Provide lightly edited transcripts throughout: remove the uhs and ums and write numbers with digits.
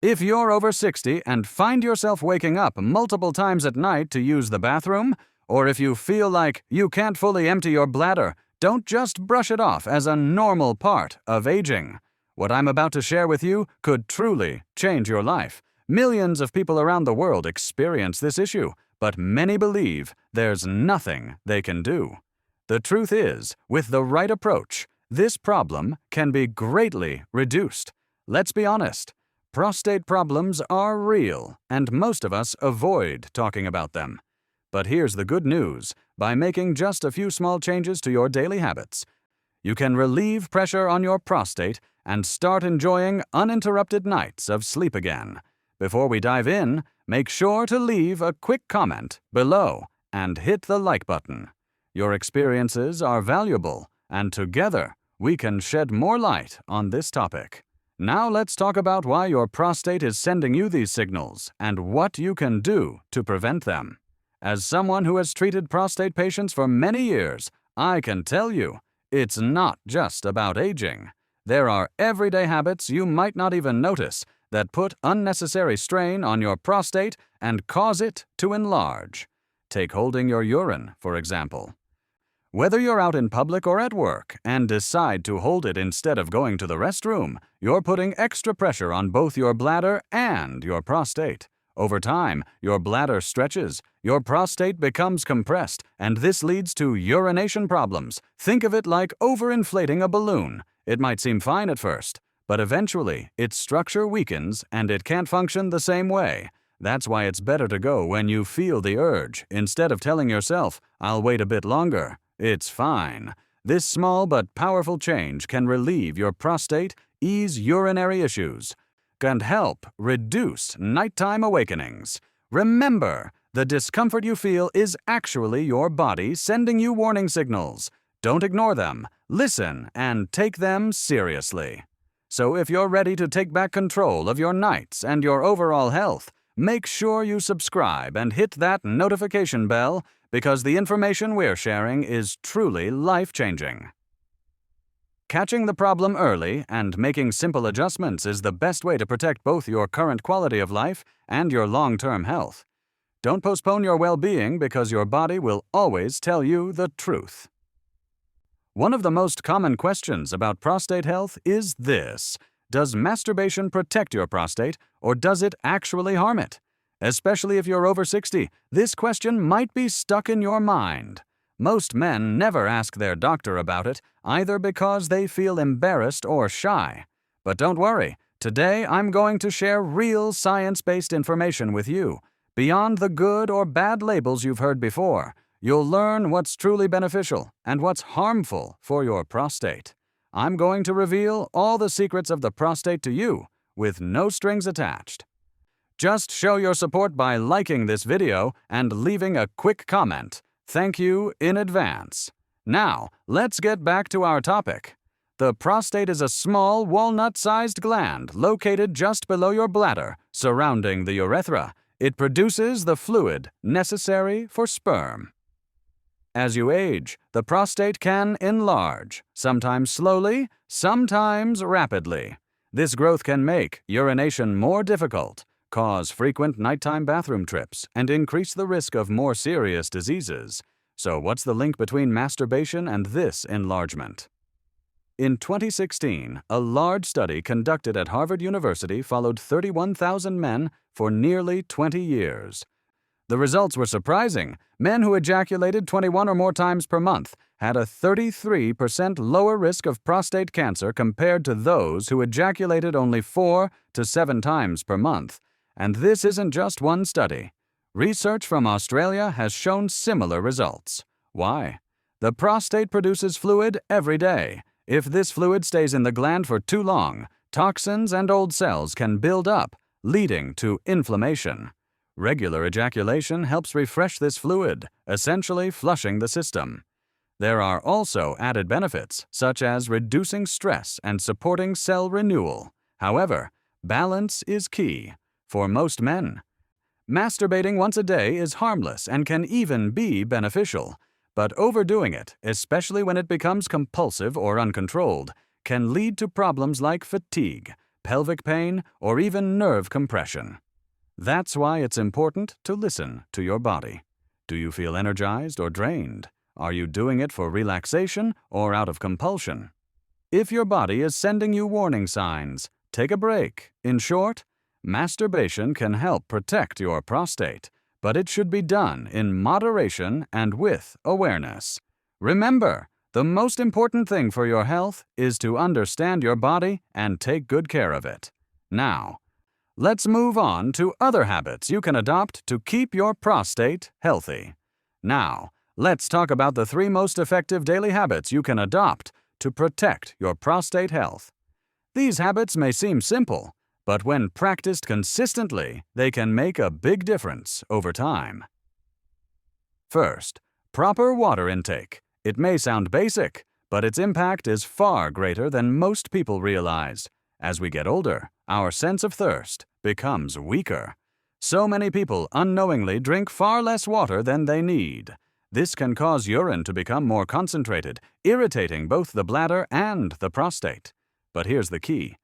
If you're over 60 and find yourself waking up multiple times at night to use the bathroom, or if you feel like you can't fully empty your bladder, don't just brush it off as a normal part of aging. What I'm about to share with you could truly change your life. Millions of people around the world experience this issue, but many believe there's nothing they can do. The truth is, with the right approach, this problem can be greatly reduced. Let's be honest, prostate problems are real, and most of us avoid talking about them. But here's the good news. By making just a few small changes to your daily habits, you can relieve pressure on your prostate and start enjoying uninterrupted nights of sleep again. Before we dive in, make sure to leave a quick comment below and hit the like button. Your experiences are valuable, and together we can shed more light on this topic. Now let's talk about why your prostate is sending you these signals and what you can do to prevent them. As someone who has treated prostate patients for many years, I can tell you, it's not just about aging. There are everyday habits you might not even notice that put unnecessary strain on your prostate and cause it to enlarge. Take holding your urine, for example. Whether you're out in public or at work and decide to hold it instead of going to the restroom, you're putting extra pressure on both your bladder and your prostate. Over time, your bladder stretches, your prostate becomes compressed, and this leads to urination problems. Think of it like overinflating a balloon. It might seem fine at first, but eventually its structure weakens and it can't function the same way. That's why it's better to go when you feel the urge, instead of telling yourself, "I'll wait a bit longer." It's fine. This small but powerful change can relieve your prostate, ease urinary issues, and help reduce nighttime awakenings. Remember, the discomfort you feel is actually your body sending you warning signals. Don't ignore them. Listen and take them seriously. So if you're ready to take back control of your nights and your overall health, make sure you subscribe and hit that notification bell, because the information we're sharing is truly life-changing. Catching the problem early and making simple adjustments is the best way to protect both your current quality of life and your long-term health. Don't postpone your well-being, because your body will always tell you the truth. One of the most common questions about prostate health is this: does masturbation protect your prostate, or does it actually harm it? Especially if you're over 60, this question might be stuck in your mind. Most men never ask their doctor about it, either because they feel embarrassed or shy. But don't worry, today I'm going to share real science-based information with you. Beyond the good or bad labels you've heard before, you'll learn what's truly beneficial and what's harmful for your prostate. I'm going to reveal all the secrets of the prostate to you, with no strings attached. Just show your support by liking this video and leaving a quick comment. Thank you in advance. Now, let's get back to our topic. The prostate is a small, walnut-sized gland located just below your bladder, surrounding the urethra. It produces the fluid necessary for sperm. As you age, the prostate can enlarge, sometimes slowly, sometimes rapidly. This growth can make urination more difficult, cause frequent nighttime bathroom trips, and increase the risk of more serious diseases. So what's the link between masturbation and this enlargement? In 2016, a large study conducted at Harvard University followed 31,000 men for nearly 20 years. The results were surprising. Men who ejaculated 21 or more times per month had a 33% lower risk of prostate cancer compared to those who ejaculated only 4 to 7 times per month. And this isn't just one study. Research from Australia has shown similar results. Why? The prostate produces fluid every day. If this fluid stays in the gland for too long, toxins and old cells can build up, leading to inflammation. Regular ejaculation helps refresh this fluid, essentially flushing the system. There are also added benefits, such as reducing stress and supporting cell renewal. However, balance is key. For most men, masturbating once a day is harmless and can even be beneficial. But overdoing it, especially when it becomes compulsive or uncontrolled, can lead to problems like fatigue, pelvic pain, or even nerve compression. That's why it's important to listen to your body. Do you feel energized or drained? Are you doing it for relaxation or out of compulsion? If your body is sending you warning signs, take a break. In short, masturbation can help protect your prostate, but it should be done in moderation and with awareness. Remember, the most important thing for your health is to understand your body and take good care of it. Now, let's move on to other habits you can adopt to keep your prostate healthy. Now, let's talk about the 3 most effective daily habits you can adopt to protect your prostate health. These habits may seem simple, but when practiced consistently, they can make a big difference over time. First, proper water intake. It may sound basic, but its impact is far greater than most people realize. As we get older, our sense of thirst becomes weaker. So many people unknowingly drink far less water than they need. This can cause urine to become more concentrated, irritating both the bladder and the prostate. But here's the key.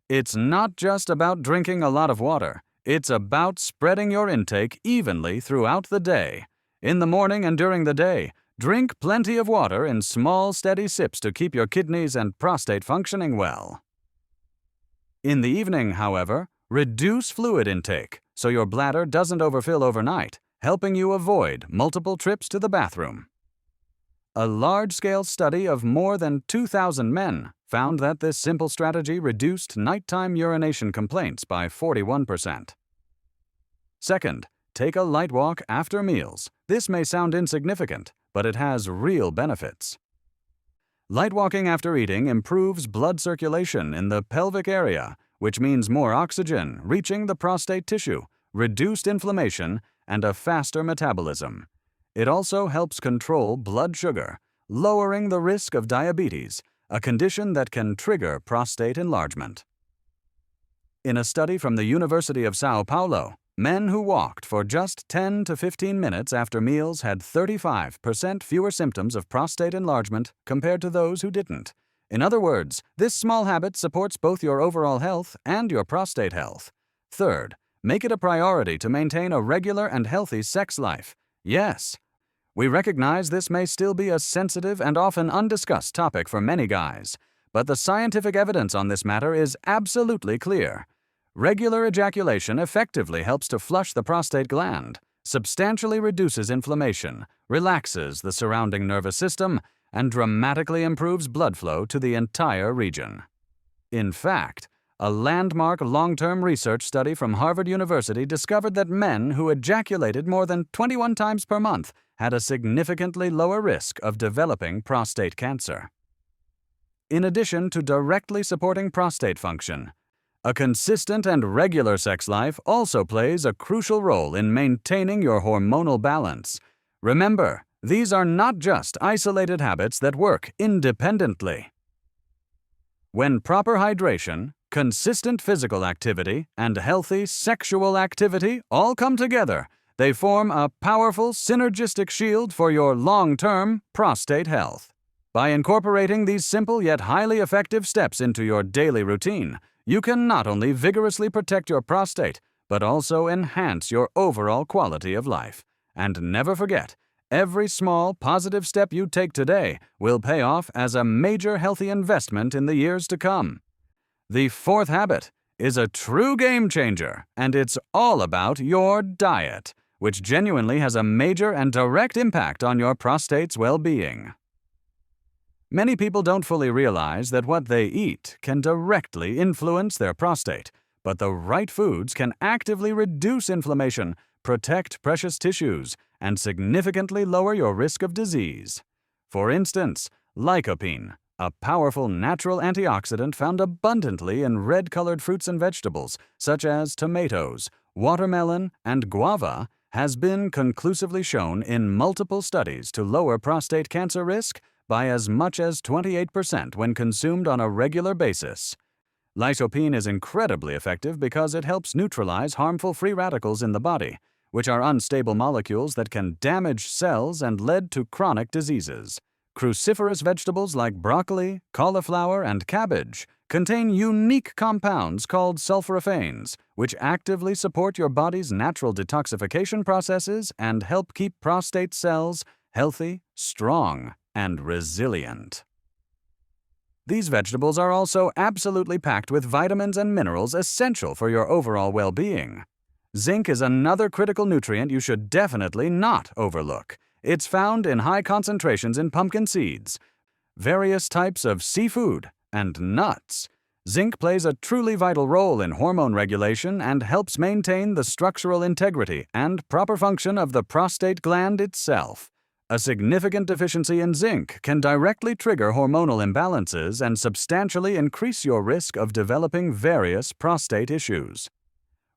It's not just about drinking a lot of water. It's about spreading your intake evenly throughout the day. In the morning and during the day, drink plenty of water in small, steady sips to keep your kidneys and prostate functioning well. In the evening, however, reduce fluid intake so your bladder doesn't overfill overnight, helping you avoid multiple trips to the bathroom. A large-scale study of more than 2,000 men found that this simple strategy reduced nighttime urination complaints by 41%. Second, take a light walk after meals. This may sound insignificant, but it has real benefits. Light walking after eating improves blood circulation in the pelvic area, which means more oxygen reaching the prostate tissue, reduced inflammation, and a faster metabolism. It also helps control blood sugar, lowering the risk of diabetes, a condition that can trigger prostate enlargement. In a study from the University of Sao Paulo, men who walked for just 10 to 15 minutes after meals had 35% fewer symptoms of prostate enlargement compared to those who didn't. In other words, this small habit supports both your overall health and your prostate health. Third, make it a priority to maintain a regular and healthy sex life. Yes, we recognize this may still be a sensitive and often undiscussed topic for many guys, but the scientific evidence on this matter is absolutely clear. Regular ejaculation effectively helps to flush the prostate gland, substantially reduces inflammation, relaxes the surrounding nervous system, and dramatically improves blood flow to the entire region. In fact, a landmark long-term research study from Harvard University discovered that men who ejaculated more than 21 times per month had a significantly lower risk of developing prostate cancer. In addition to directly supporting prostate function, a consistent and regular sex life also plays a crucial role in maintaining your hormonal balance. Remember, these are not just isolated habits that work independently. When proper hydration, consistent physical activity, and healthy sexual activity all come together, they form a powerful synergistic shield for your long-term prostate health. By incorporating these simple yet highly effective steps into your daily routine, you can not only vigorously protect your prostate, but also enhance your overall quality of life. And never forget, every small positive step you take today will pay off as a major healthy investment in the years to come. The fourth habit is a true game changer, and it's all about your diet, which genuinely has a major and direct impact on your prostate's well-being. Many people don't fully realize that what they eat can directly influence their prostate, but the right foods can actively reduce inflammation, protect precious tissues, and significantly lower your risk of disease. For instance, lycopene, a powerful natural antioxidant found abundantly in red-colored fruits and vegetables, such as tomatoes, watermelon, and guava, has been conclusively shown in multiple studies to lower prostate cancer risk by as much as 28% when consumed on a regular basis. Lycopene is incredibly effective because it helps neutralize harmful free radicals in the body, which are unstable molecules that can damage cells and lead to chronic diseases. Cruciferous vegetables like broccoli, cauliflower, and cabbage contain unique compounds called sulforaphanes, which actively support your body's natural detoxification processes and help keep prostate cells healthy, strong, and resilient. These vegetables are also absolutely packed with vitamins and minerals essential for your overall well-being. Zinc is another critical nutrient you should definitely not overlook. It's found in high concentrations in pumpkin seeds, various types of seafood, and nuts. Zinc plays a truly vital role in hormone regulation and helps maintain the structural integrity and proper function of the prostate gland itself. A significant deficiency in zinc can directly trigger hormonal imbalances and substantially increase your risk of developing various prostate issues.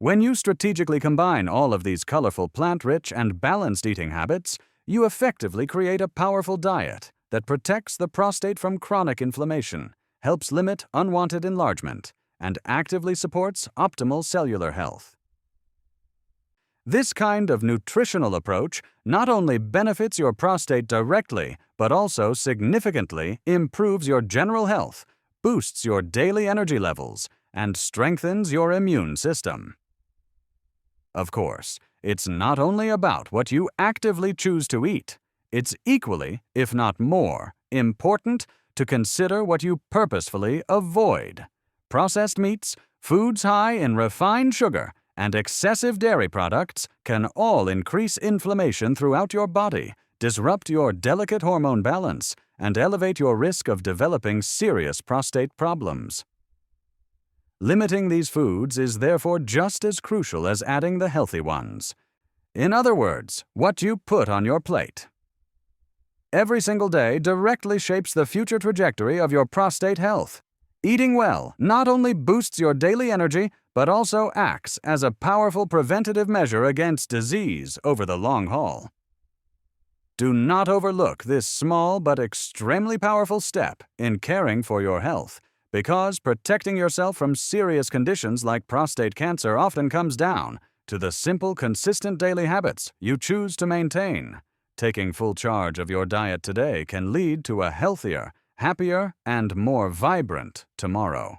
When you strategically combine all of these colorful plant-rich and balanced eating habits, you effectively create a powerful diet that protects the prostate from chronic inflammation, helps limit unwanted enlargement, and actively supports optimal cellular health. This kind of nutritional approach not only benefits your prostate directly, but also significantly improves your general health, boosts your daily energy levels, and strengthens your immune system. Of course, it's not only about what you actively choose to eat. It's equally, if not more, important to consider what you purposefully avoid. Processed meats, foods high in refined sugar, and excessive dairy products can all increase inflammation throughout your body, disrupt your delicate hormone balance, and elevate your risk of developing serious prostate problems. Limiting these foods is therefore just as crucial as adding the healthy ones. In other words, what you put on your plate. Every single day directly shapes the future trajectory of your prostate health. Eating well not only boosts your daily energy, but also acts as a powerful preventative measure against disease over the long haul. Do not overlook this small but extremely powerful step in caring for your health, because protecting yourself from serious conditions like prostate cancer often comes down to the simple, consistent daily habits you choose to maintain. Taking full charge of your diet today can lead to a healthier, happier, and more vibrant tomorrow.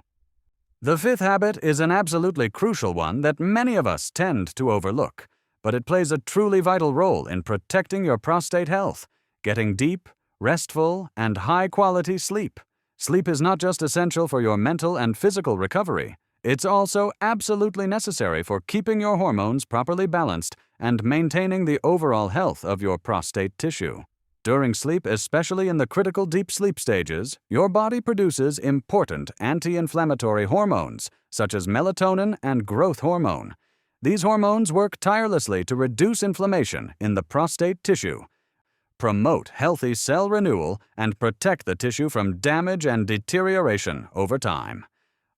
The fifth habit is an absolutely crucial one that many of us tend to overlook, but it plays a truly vital role in protecting your prostate health, getting deep, restful, and high-quality sleep. Sleep is not just essential for your mental and physical recovery, it's also absolutely necessary for keeping your hormones properly balanced and maintaining the overall health of your prostate tissue. During sleep, especially in the critical deep sleep stages, your body produces important anti-inflammatory hormones, such as melatonin and growth hormone. These hormones work tirelessly to reduce inflammation in the prostate tissue, promote healthy cell renewal, and protect the tissue from damage and deterioration over time.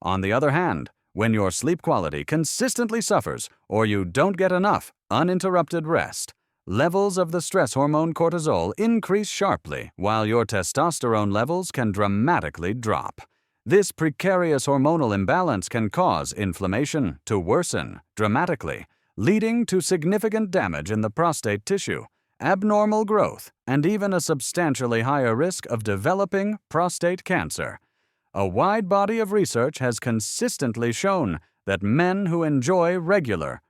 On the other hand, when your sleep quality consistently suffers or you don't get enough uninterrupted rest, levels of the stress hormone cortisol increase sharply while your testosterone levels can dramatically drop. This precarious hormonal imbalance can cause inflammation to worsen dramatically, leading to significant damage in the prostate tissue, abnormal growth, and even a substantially higher risk of developing prostate cancer. A wide body of research has consistently shown that men who enjoy regular,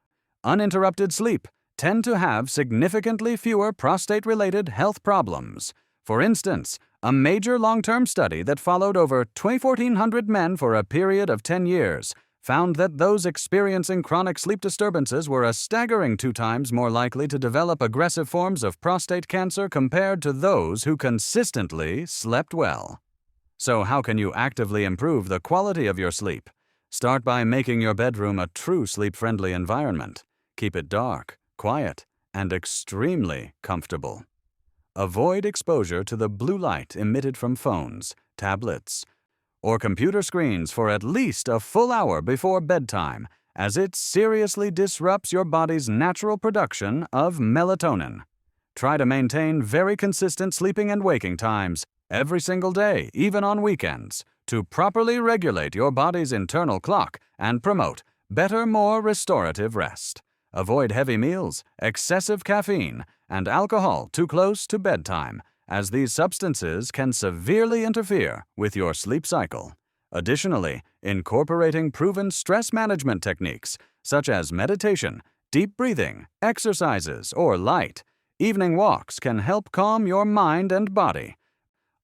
uninterrupted sleep tend to have significantly fewer prostate-related health problems. For instance, a major long-term study that followed over 2,400 men for a period of 10 years found that those experiencing chronic sleep disturbances were a staggering 2 times more likely to develop aggressive forms of prostate cancer compared to those who consistently slept well. So how can you actively improve the quality of your sleep? Start by making your bedroom a true sleep-friendly environment. Keep it dark, quiet, and extremely comfortable. Avoid exposure to the blue light emitted from phones, tablets, or computer screens for at least a full hour before bedtime, as it seriously disrupts your body's natural production of melatonin. Try to maintain very consistent sleeping and waking times every single day, even on weekends, to properly regulate your body's internal clock and promote better, more restorative rest. Avoid heavy meals, excessive caffeine, and alcohol too close to bedtime, as these substances can severely interfere with your sleep cycle. Additionally, incorporating proven stress management techniques, such as meditation, deep breathing, exercises, or light, evening walks can help calm your mind and body,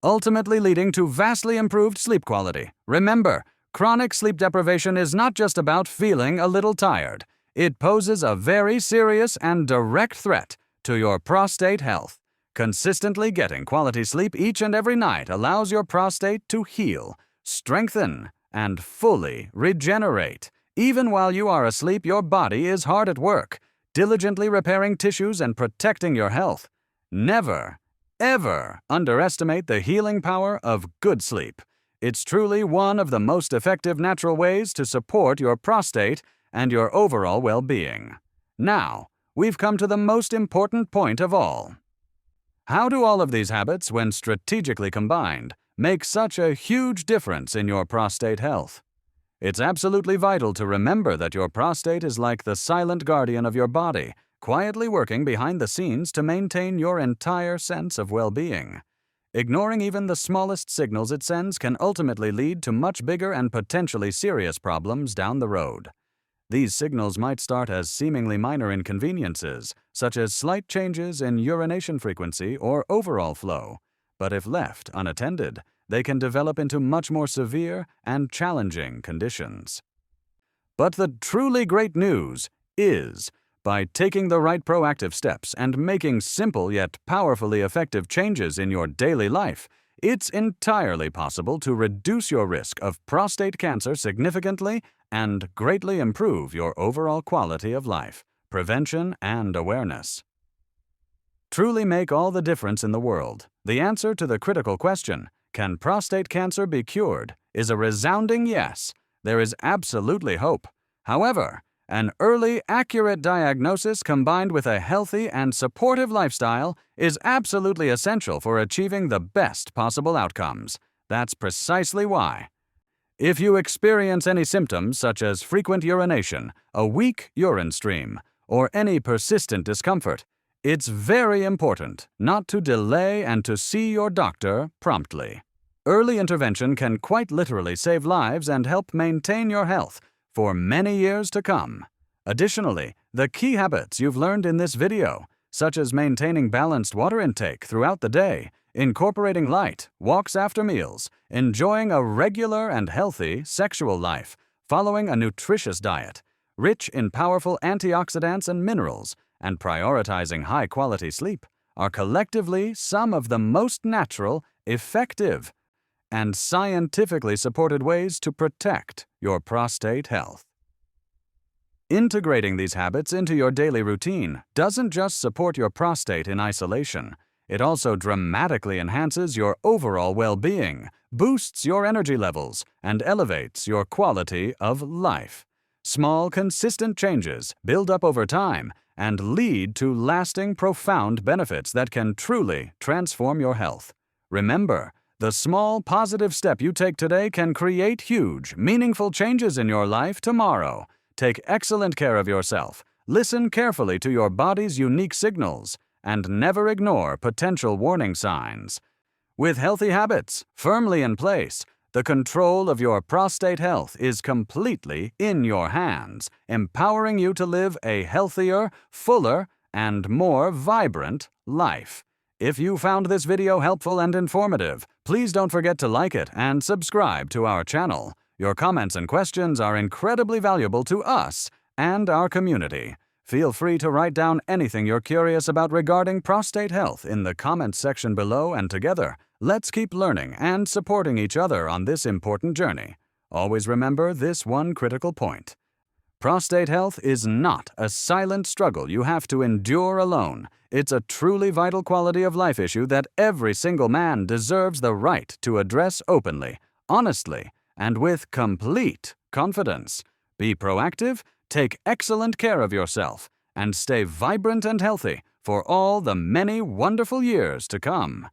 ultimately leading to vastly improved sleep quality. Remember, chronic sleep deprivation is not just about feeling a little tired. It poses a very serious and direct threat to your prostate health. Consistently getting quality sleep each and every night allows your prostate to heal, strengthen, and fully regenerate. Even while you are asleep, your body is hard at work, diligently repairing tissues and protecting your health. Never, ever underestimate the healing power of good sleep. It's truly one of the most effective natural ways to support your prostate and your overall well-being. Now, we've come to the most important point of all. How do all of these habits, when strategically combined, make such a huge difference in your prostate health? It's absolutely vital to remember that your prostate is like the silent guardian of your body, quietly working behind the scenes to maintain your entire sense of well-being. Ignoring even the smallest signals it sends can ultimately lead to much bigger and potentially serious problems down the road. These signals might start as seemingly minor inconveniences, such as slight changes in urination frequency or overall flow, but if left unattended, they can develop into much more severe and challenging conditions. But the truly great news is, by taking the right proactive steps and making simple yet powerfully effective changes in your daily life, it's entirely possible to reduce your risk of prostate cancer significantly and greatly improve your overall quality of life, prevention, and awareness. Truly make all the difference in the world. The answer to the critical question, can prostate cancer be cured, is a resounding yes. There is absolutely hope. However, an early, accurate diagnosis combined with a healthy and supportive lifestyle is absolutely essential for achieving the best possible outcomes. That's precisely why. If you experience any symptoms such as frequent urination, a weak urine stream, or any persistent discomfort, it's very important not to delay and to see your doctor promptly. Early intervention can quite literally save lives and help maintain your health for many years to come. Additionally, the key habits you've learned in this video, such as maintaining balanced water intake throughout the day, incorporating light, walks after meals, enjoying a regular and healthy sexual life, following a nutritious diet, rich in powerful antioxidants and minerals, and prioritizing high-quality sleep, are collectively some of the most natural, effective, and scientifically supported ways to protect your prostate health. Integrating these habits into your daily routine doesn't just support your prostate in isolation. It also dramatically enhances your overall well-being, boosts your energy levels, and elevates your quality of life. Small, consistent changes build up over time and lead to lasting, profound benefits that can truly transform your health. Remember, the small, positive step you take today can create huge, meaningful changes in your life tomorrow. Take excellent care of yourself, listen carefully to your body's unique signals, and never ignore potential warning signs. With healthy habits firmly in place, the control of your prostate health is completely in your hands, empowering you to live a healthier, fuller, and more vibrant life. If you found this video helpful and informative, please don't forget to like it and subscribe to our channel. Your comments and questions are incredibly valuable to us and our community. Feel free to write down anything you're curious about regarding prostate health in the comments section below, and together, let's keep learning and supporting each other on this important journey. Always remember this one critical point. Prostate health is not a silent struggle you have to endure alone. It's a truly vital quality of life issue that every single man deserves the right to address openly, honestly, and with complete confidence. Be proactive, take excellent care of yourself, and stay vibrant and healthy for all the many wonderful years to come.